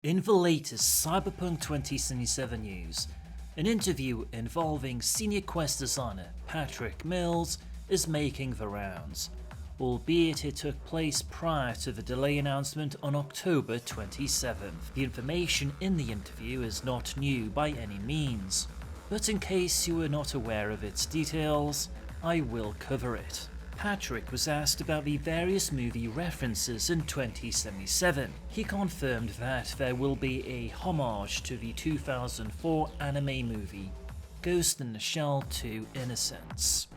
In the latest Cyberpunk 2077 news, an interview involving senior quest designer Patrick Mills is making the rounds, albeit it took place prior to the delay announcement on October 27th. The information in the interview is not new by any means, but in case you were not aware of its details, I will cover it. Patrick was asked about the various movie references in 2077. He confirmed that there will be a homage to the 2004 anime movie Ghost in the Shell 2 Innocence,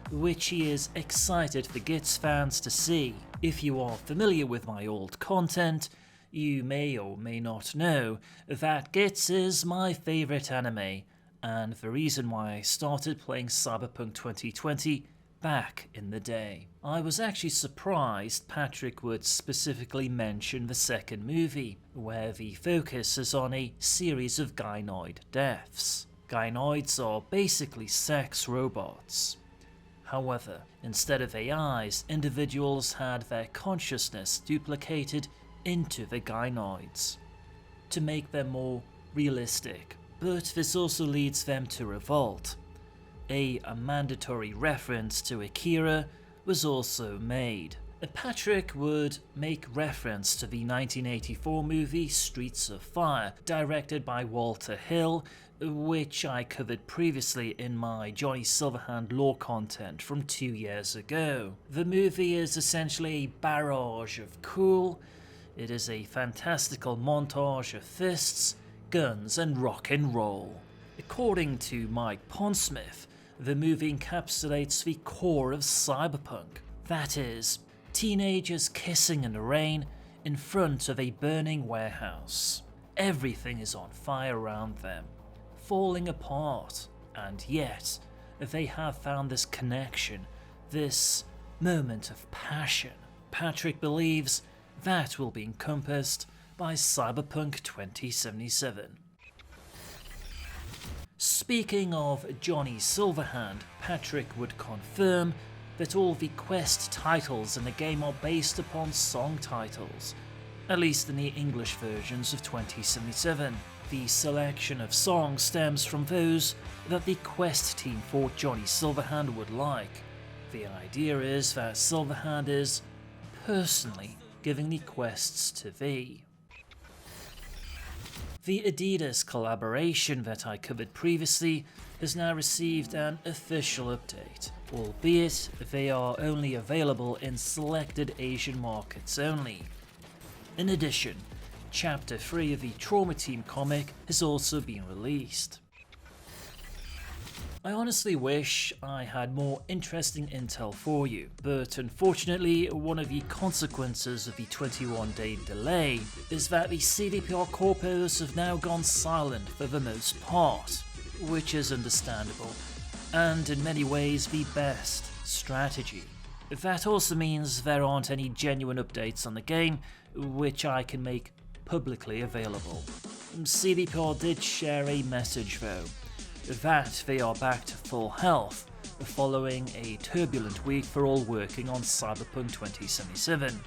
which he is excited for GITS fans to see. If you are familiar with my old content, you may or may not know that GITS is my favourite anime, and the reason why I started playing Cyberpunk 2020 back in the day. I was actually surprised Patrick would specifically mention the second movie, where the focus is on a series of gynoid deaths. Gynoids are basically sex robots. However, instead of AIs, individuals had their consciousness duplicated into the gynoids to make them more realistic. But this also leads them to revolt. A mandatory reference to Akira was also made. Patrick would make reference to the 1984 movie Streets of Fire, directed by Walter Hill, which I covered previously in my Johnny Silverhand lore content from 2 years ago. The movie is essentially a barrage of cool. It is a fantastical montage of fists, guns and rock and roll. According to Mike Pondsmith, the movie encapsulates the core of cyberpunk. That is, teenagers kissing in the rain in front of a burning warehouse. Everything is on fire around them, falling apart, and yet they have found this connection, this moment of passion. Patrick believes that will be encompassed by Cyberpunk 2077. Speaking of Johnny Silverhand, Patrick would confirm that all the quest titles in the game are based upon song titles, at least in the English versions of 2077. The selection of songs stems from those that the quest team for Johnny Silverhand would like. The idea is that Silverhand is personally giving the quests to thee. The Adidas collaboration that I covered previously has now received an official update, albeit they are only available in selected Asian markets only. In addition, Chapter 3 of the Trauma Team comic has also been released. I honestly wish I had more interesting intel for you, but unfortunately one of the consequences of the 21-day delay is that the CDPR corpos have now gone silent for the most part, which is understandable, and in many ways the best strategy. That also means there aren't any genuine updates on the game, which I can make publicly available. CDPR did share a message though, that they are back to full health following a turbulent week for all working on Cyberpunk 2077.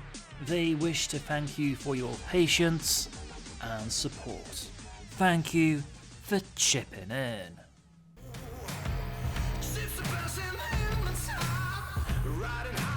They wish to thank you for your patience and support. Thank you for chipping in. Sits the person in the top, riding high.